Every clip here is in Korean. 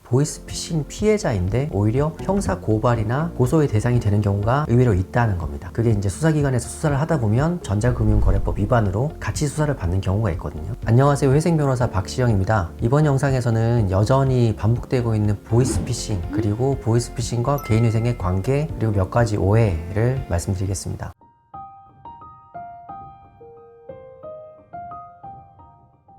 보이스피싱 피해자인데 오히려 형사 고발이나 고소의 대상이 되는 경우가 의외로 있다는 겁니다. 그게 이제 수사기관에서 수사를 하다 보면 전자금융거래법 위반으로 같이 수사를 받는 경우가 있거든요. 안녕하세요, 회생변호사 박시영입니다. 이번 영상에서는 여전히 반복되고 있는 보이스피싱, 그리고 보이스피싱과 개인회생의 관계, 그리고 몇 가지 오해를 말씀드리겠습니다.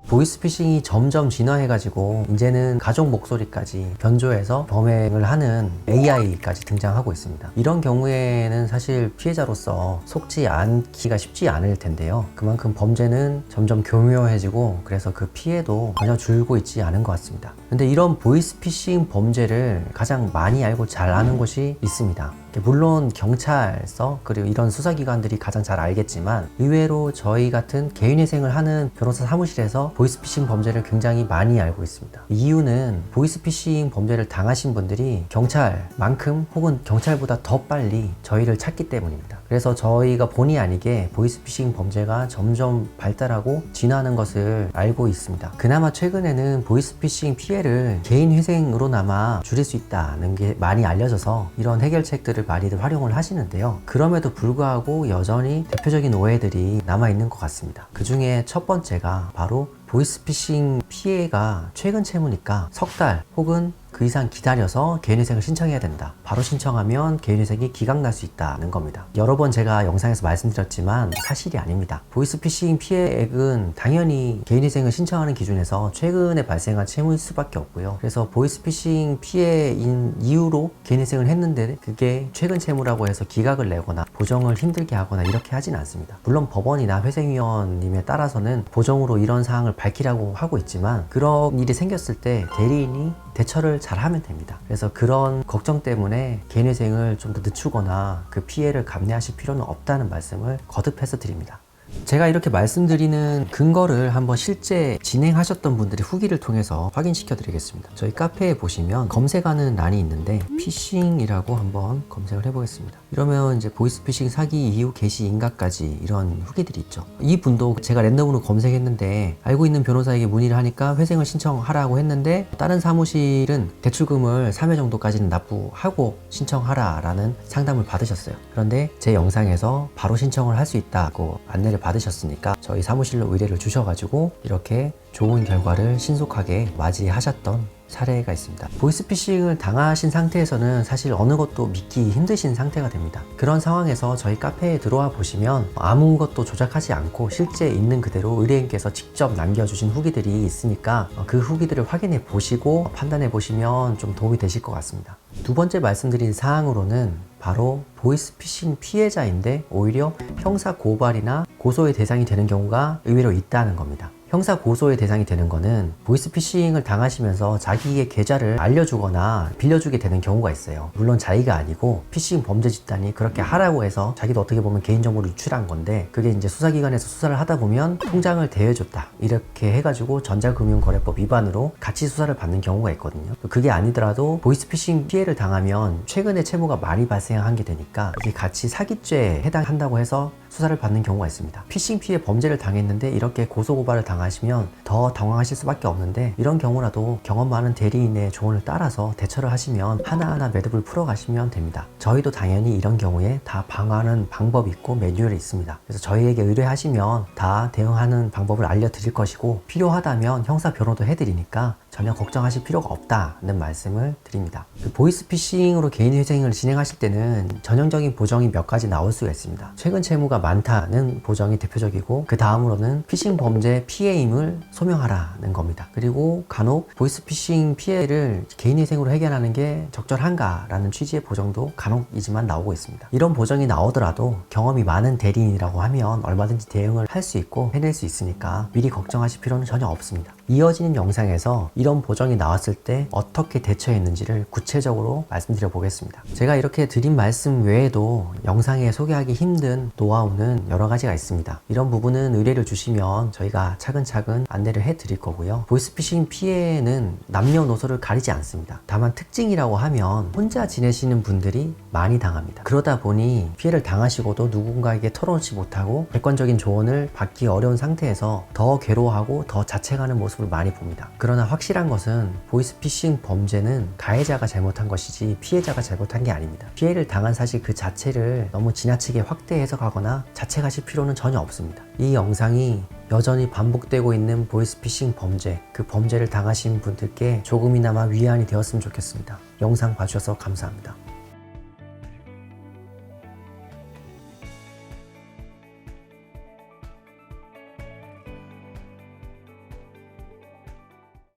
보이스피싱이 점점 진화해가지고 이제는 가족 목소리까지 변조해서 범행을 하는 AI까지 등장하고 있습니다. 이런 경우에는 사실 피해자로서 속지 않기가 쉽지 않을 텐데요. 그만큼 범죄는 점점 교묘해지고 그래서 그 피해도 전혀 줄고 있지 않은 것 같습니다. 근데 이런 보이스피싱 범죄를 가장 많이 알고 잘 아는 곳이 있습니다. 물론 경찰서 그리고 이런 수사기관들이 가장 잘 알겠지만 의외로 저희 같은 개인회생을 하는 변호사 사무실에서 보이스피싱 범죄를 굉장히 많이 알고 있습니다. 이유는 보이스피싱 범죄를 당하신 분들이 경찰만큼 혹은 경찰보다 더 빨리 저희를 찾기 때문입니다. 그래서 저희가 본의 아니게 보이스피싱 범죄가 점점 발달하고 진화하는 것을 알고 있습니다. 그나마 최근에는 보이스피싱 피해를 개인회생으로나마 줄일 수 있다는 게 많이 알려져서 이런 해결책들을 많이들 활용을 하시는데요. 그럼에도 불구하고 여전히 대표적인 오해들이 남아있는 것 같습니다. 그 중에 첫 번째가 바로 보이스피싱 피해가 최근 채무니까 석 달 혹은 그 이상 기다려서 개인회생을 신청해야 된다. 바로 신청하면 개인회생이 기각날 수 있다는 겁니다. 여러 번 제가 영상에서 말씀드렸지만 사실이 아닙니다. 보이스피싱 피해액은 당연히 개인회생을 신청하는 기준에서 최근에 발생한 채무일 수밖에 없고요. 그래서 보이스피싱 피해인 이유로 개인회생을 했는데 그게 최근 채무라고 해서 기각을 내거나 보정을 힘들게 하거나 이렇게 하진 않습니다. 물론 법원이나 회생위원님에 따라서는 보정으로 이런 사항을 밝히라고 하고 있지만 그런 일이 생겼을 때 대리인이 대처를 잘 하면 됩니다. 그래서 그런 걱정 때문에 개인회생을 좀 더 늦추거나 그 피해를 감내하실 필요는 없다는 말씀을 거듭해서 드립니다. 제가 이렇게 말씀드리는 근거를 한번 실제 진행하셨던 분들의 후기를 통해서 확인시켜 드리겠습니다. 저희 카페에 보시면 검색하는 란이 있는데 피싱이라고 한번 검색을 해보겠습니다. 이러면 이제 보이스피싱 사기 이후 게시 인가까지 이런 후기들이 있죠. 이 분도 제가 랜덤으로 검색했는데 알고 있는 변호사에게 문의를 하니까 회생을 신청하라고 했는데 다른 사무실은 대출금을 3회 정도까지는 납부하고 신청하라 라는 상담을 받으셨어요. 그런데 제 영상에서 바로 신청을 할 수 있다고 안내를 받으셨으니까 저희 사무실로 의뢰를 주셔가지고 이렇게 좋은 결과를 신속하게 맞이하셨던 사례가 있습니다. 보이스피싱을 당하신 상태에서는 사실 어느 것도 믿기 힘드신 상태가 됩니다. 그런 상황에서 저희 카페에 들어와 보시면 아무것도 조작하지 않고 실제 있는 그대로 의뢰인께서 직접 남겨주신 후기들이 있으니까 그 후기들을 확인해 보시고 판단해 보시면 좀 도움이 되실 것 같습니다. 두 번째 말씀드린 사항으로는 바로 보이스피싱 피해자인데 오히려 형사 고발이나 고소의 대상이 되는 경우가 의외로 있다는 겁니다. 형사 고소의 대상이 되는 거는 보이스피싱을 당하시면서 자기의 계좌를 알려주거나 빌려주게 되는 경우가 있어요. 물론 자기가 아니고 피싱 범죄 집단이 그렇게 하라고 해서 자기도 어떻게 보면 개인정보를 유출한 건데 그게 이제 수사기관에서 수사를 하다 보면 통장을 대여해줬다 이렇게 해가지고 전자금융거래법 위반으로 같이 수사를 받는 경우가 있거든요. 그게 아니더라도 보이스피싱 피해를 당하면 최근에 채무가 많이 발생한 게 되니까 이게 같이 사기죄에 해당한다고 해서 수사를 받는 경우가 있습니다. 피싱 피해 범죄를 당했는데 이렇게 고소고발을 당하시면 더 당황하실 수밖에 없는데 이런 경우라도 경험 많은 대리인의 조언을 따라서 대처를 하시면 하나하나 매듭을 풀어가시면 됩니다. 저희도 당연히 이런 경우에 다 방어하는 방법이 있고 매뉴얼이 있습니다. 그래서 저희에게 의뢰하시면 다 대응하는 방법을 알려드릴 것이고 필요하다면 형사 변호도 해드리니까 전혀 걱정하실 필요가 없다는 말씀을 드립니다. 보이스피싱으로 개인회생을 진행하실 때는 전형적인 보정이 몇 가지 나올 수가 있습니다. 최근 채무가 많다는 보정이 대표적이고 그 다음으로는 피싱 범죄 피해임을 소명하라는 겁니다. 그리고 간혹 보이스피싱 피해를 개인회생으로 해결하는 게 적절한가라는 취지의 보정도 간혹이지만 나오고 있습니다. 이런 보정이 나오더라도 경험이 많은 대리인이라고 하면 얼마든지 대응을 할 수 있고 해낼 수 있으니까 미리 걱정하실 필요는 전혀 없습니다. 이어지는 영상에서 이런 보정이 나왔을 때 어떻게 대처했는지를 구체적으로 말씀드려 보겠습니다. 제가 이렇게 드린 말씀 외에도 영상에 소개하기 힘든 노하우는 여러 가지가 있습니다. 이런 부분은 의뢰를 주시면 저희가 차근차근 안내를 해 드릴 거고요. 보이스피싱 피해는 남녀노소를 가리지 않습니다. 다만 특징이라고 하면 혼자 지내시는 분들이 많이 당합니다. 그러다 보니 피해를 당하시고도 누군가에게 털어놓지 못하고 객관적인 조언을 받기 어려운 상태에서 더 괴로워하고 더 자책하는 모습을 많이 봅니다. 그러나 확실히 확실한 것은 보이스피싱 범죄는 가해자가 잘못한 것이지 피해자가 잘못한 게 아닙니다. 피해를 당한 사실 그 자체를 너무 지나치게 확대 해석하거나 자책하실 필요는 전혀 없습니다. 이 영상이 여전히 반복되고 있는 보이스피싱 범죄, 그 범죄를 당하신 분들께 조금이나마 위안이 되었으면 좋겠습니다. 영상 봐주셔서 감사합니다.